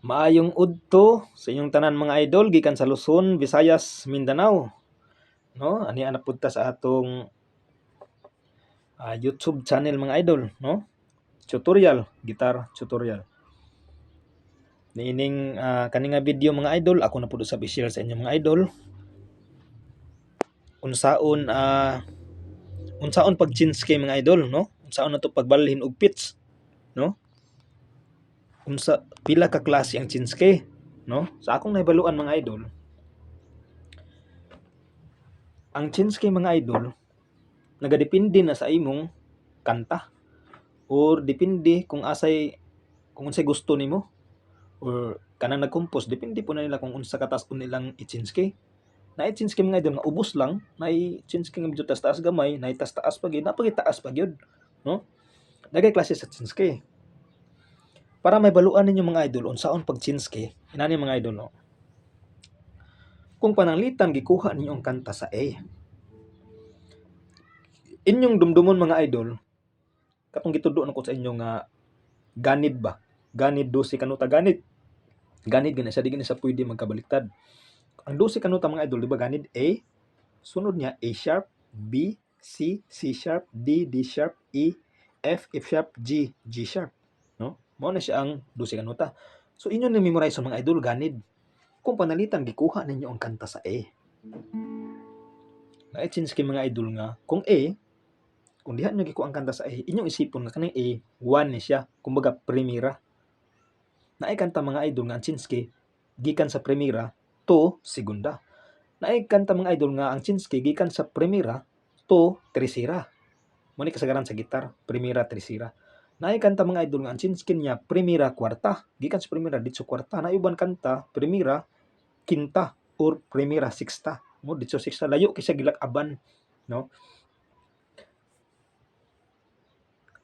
Maayong udto sa inyong tanan mga idol gikan sa Luzon, Visayas, Mindanao, no? Ani ana punta sa atong YouTube channel mga idol, no? Tutorial, guitar tutorial. Niining kani nga video mga idol, ako na pud sa share sa inyo mga idol. Unsaon pag chinske mga idol, no? Unsaon nato pagbalhin og pitch, no? Pila ka klase ang chinske, no? Sa akong nahibaluan mga idol, ang chinske mga idol nagadepende na sa imong kanta or depende kung unsay gusto nimo or kanang nag-compose depende po na nila kung unsa ka task nilang i-chinske. Na i-chinske mga idol nga ubos lang, na i-chinske nga medyo taas gamay, na taas pa gyud, napagi taas pa gyud, no? Dagay klase sa chinske. Para may baluan ninyo mga idol unsaon pag chinske, inani mga idol, no? Kung pananglitan gikuha ninyo ang kanta sa A, inyong dumdumon mga idol, katong gitudlo nako sa inyo nga ganid ba? Ganid 12 kanuta ganid. Ganid gani sa di gani sa pwede magkabaliktad. Ang 12 kanuta mga idol, di ba ganid A, sunod niya A sharp, B, C, C sharp, D, D sharp, E, F, F sharp, G, G sharp, no? Mao na siya ang 12 kanuta. So inyo na memorize mga idol ganid. Kung panalitan gikuha ninyo ang kanta sa A. Na-change kay mga idol nga kung A, kung diha nyo gikuha ang kanta sa A, inyong isipon nga kaning A 1 ni siya, kumbaga primera. Naay kanta mga idol nga ang chinske gikan sa primera to segunda. Naay kanta mga idol nga ang chinske gikan sa primera to tercera. Mo ni kasagaran sa gitar, primera tercera. Naay kanta mga idol nga ang chinske niya primera kwarta, gikan sa primera ditso kwarta. Naay uban kanta primera quinta or primera sexta. Mo ditso sexta layo kay siya gilak-aban, no?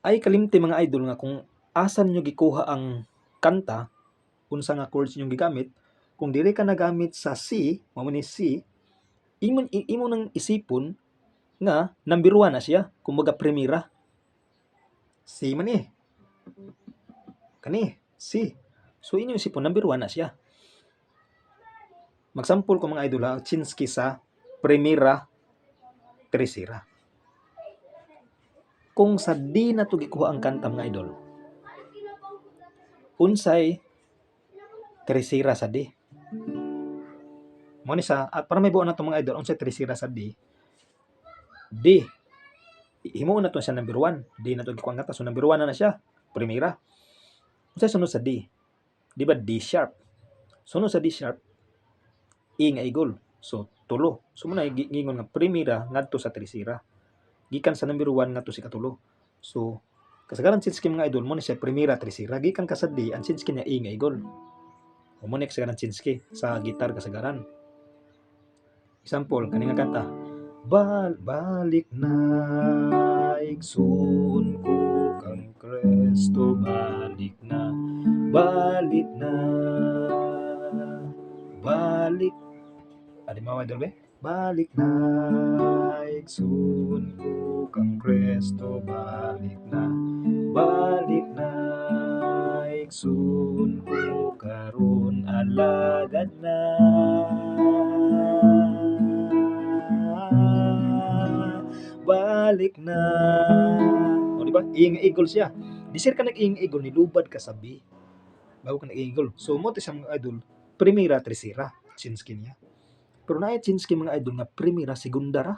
Ay kalimti mga idol nga kung asan nyo gikuha ang kanta, unsa nga chords nyo gigamit, kung dili ka nagamit sa C, mao ni C, imo nang isipon nga number 1 na siya, kumbaga primera. C man eh. Kani, C. So inyo isipon number 1 na siya. Magsampol ko mga idol ha, chinski sa primera tercera. Kung sa D na to gikuha ang kanta mga idol, unsay tercera sa D? Mo ni sa at para may buo na to mga idol, unsay tercera sa D? D. Himo na to siya number 1. D na to gikuha ang kanta, so number 1 na siya, primera. Unsay sunod sa D? Di ba D sharp? Sunod sa D sharp, E nga igol. So tulo. So muna gingon nga primera ngadto sa tercera. Gikan sa number 1 ngadto sa katulo. So kasagaran chinske mga idol mo ni siya primera tercera, gikan ka sa D ang chinske niya E nga igol. O mo ni kasagaran chinske sa gitar kasagaran. Example kani nga kanta, balik na igsoon ko kang Kristo, balik na balik di mo idol be? Balik na igsoon ko kang Kristo, balik na igsoon ko karon alagad na balik na. O di ba? Ing eagle siya. Disir ka nag-ing eagle, nilubad ka sa B bago ka nag-ing eagle. So mo sa mga idol, primera tercera chinski niya. Pero naay chinski mga idol nga primera segunda ra.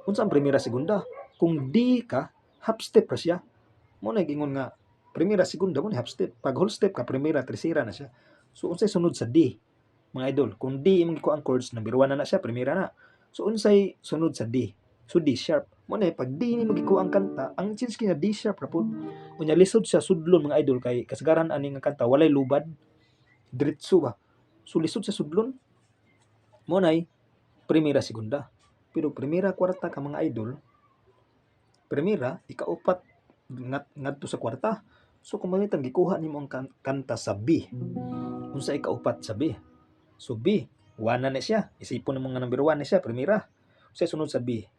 Unsa ang primera segunda? Kung D ka, half step ra siya. Mo na gingon nga primera segunda mo ni half step. Pag whole step ka primera tercera na siya. So unsay sunod sa D? Mga idol, kung D imong gikuha ang chords, number 1 na siya, primera na. So unsay sunod sa D? So D sharp. Mo na pag D nimo gikuha ang kanta, ang chinski na D sharp ra pud. Unya lisod siya sudlon mga idol kay kasagaran ani nga kanta walay lubad. Diretso ba? So lisod sa sudlon. Mo nay primera segunda. Pero primera kwarta ka mga idol, primera ikaupat ngadto sa kwarta. So kung manitang gikuha nimo ang kanta sa B, unsa ikaupat sa B? So B 1 na siya. Isipon mo nga number 1 na siya, primera. So sunod sa B,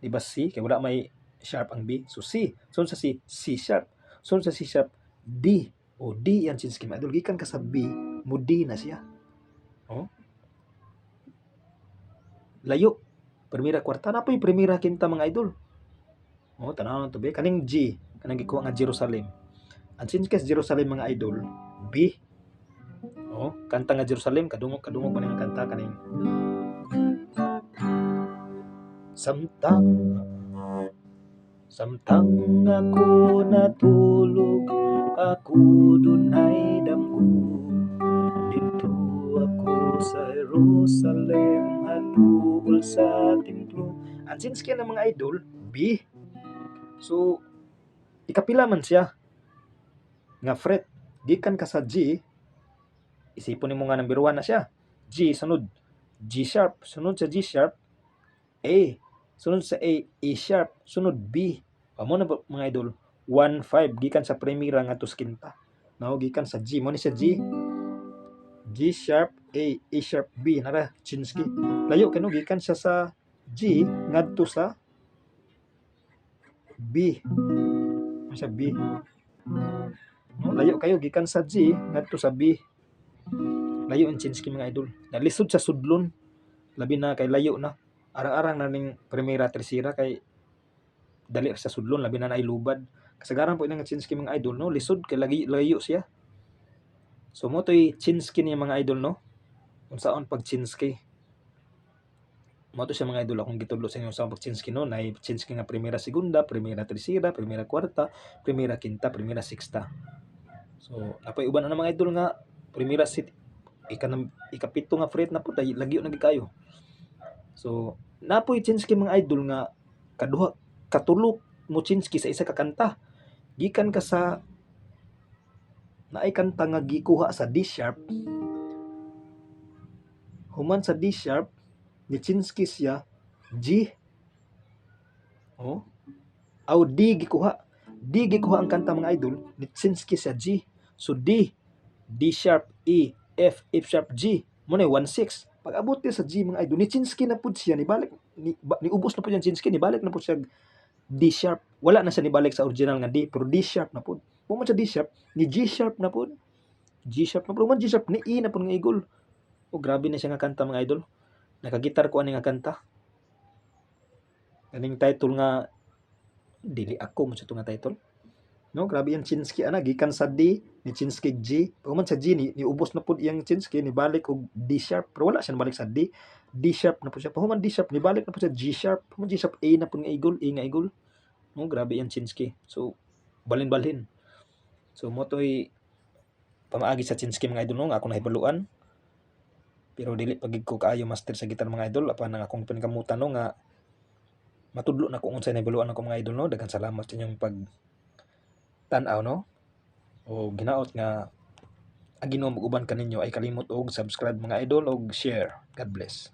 di ba C? Kaya wala may sharp ang B. So C. Sunod sa C, C sharp. Sunod sa C sharp, D. O D yan Chinski mga idol, gikan ka sa B, mo D na siya. Oh, layo. Primera kwarta na po'y primera kinta mga idol. Oh, tanaw to be kaning G, kanang gikuha nga Jerusalem. Ang Chinski sa Jerusalem mga idol, B. Oh, kanta nga Jerusalem, kadungog pa ning kanta kaning samtang samtang ako natulog, ako dunay damgo. Dito ako sa Jerusalem, hadungol sa templo. Ang Chinski na mga idol, B. So, ikapila man siya nga fret. Gikan ka sa G, isipon nimo nga number 1 na siya. G sunod G sharp, sunod sa G sharp A, sunod sa A E sharp, sunod B. Amo na mga idol, 1-5 gikan sa primera ngadto sa kinta. Now gikan sa G mo ni sa G, G sharp A E sharp B nara Chinski. Layo kay no gikan siya sa G ngadto sa B. Sa B. No, layo kayo gikan sa G ngadto sa B. Layo ang Chinski mga idol. Nalisod sa sudlon. Labi na kay layo na. Arang-arang na ning primera tercera kay dali sa sudlon labi na nailubad. Kasagaran po nang Chinski mga idol no, lisod kay layo siya. So mo toy Chinski niya mga idol no. Unsaon pag Chinski? Mo to siya mga idol akong gitudlo sa inyo sa pag Chinski no, na Chinski nga primera segunda, primera tercera, primera kwarta, primera quinta, primera sexta. So napoy uban na mga idol nga primera sit ikapito nga fret na po dahil lagyo na kayo. So napoy Chinski mga idol nga kaduha katulok mo Chinski sa isa ka kanta. Gikan ka sa naay kanta nga gikuha sa D sharp. Human sa D sharp ni Chinski siya G. Oh. Aw D gikuha. D gikuha ang kanta mga idol ni Chinski siya G. So D, D sharp, E, F, F sharp, G. Mo na 1-6. Pag abot sa G mga idol, ni Chinski na pud siya ni balik ni ubos na pud yung Chinski ni balik na pud siya D sharp. Wala na siya ni balik sa original nga D, pero D sharp na pud. Mo sa D sharp, ni G sharp na pud. G sharp na pud. Mo G sharp ni E na pud nga igol. O grabe na siya nga kanta mga idol. Nakagitar ko ani nga kanta. Kaning title nga dili ako mo sa nga title. No, grabe yung Chinski ana gikan sa D ni Chinski G. Pag man sa G ni ubos na pud iyang Chinski ni balik og D sharp. Pero wala siya balik sa D. D sharp na pud siya. Pag man D sharp ni balik na pud sa G sharp. Pag man G sharp A na pud nga igol, A nga igol. No, grabe yung Chinski. So balin-balhin. So mo toy pamaagi sa Chinski mga idol no, nga ako nahibaluan. Pero dili pagid ko kaayo master sa gitar mga idol apan nang akong panikamutan no nga matudlo na ko unsay nahibaluan ako mga idol no. Daghang salamat sa inyong pag tan-aw no. O ginaot nga ang Ginoo mag-uban kaninyo ay kalimot og subscribe mga idol og share. God bless.